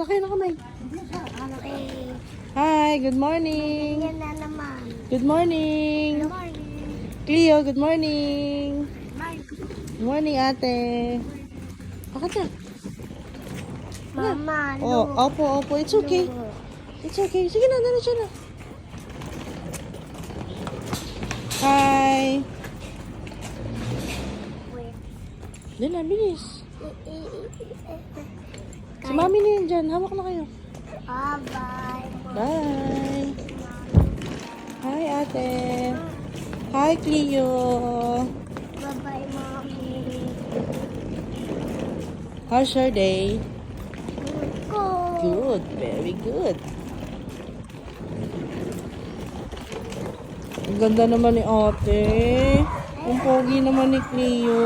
Sakay na kamay. Okay. Hi, good morning. Yan na naman. Good morning. Good morning. Cleo, good morning. Mike. Good morning, ate. Bakit na? Mama, Oh, opo. It's okay. no. It's okay. Sige na, diretso na. Hi. Wait. Doon na, bilis. Si mami na yan dyan. Hawak na kayo. Bye. Bye. Hi, ate. Hi, Cleo. Bye, mommy. How's your day? Go. Good. Very good. Ang ganda naman ni ate. Ang pogi naman ni Cleo.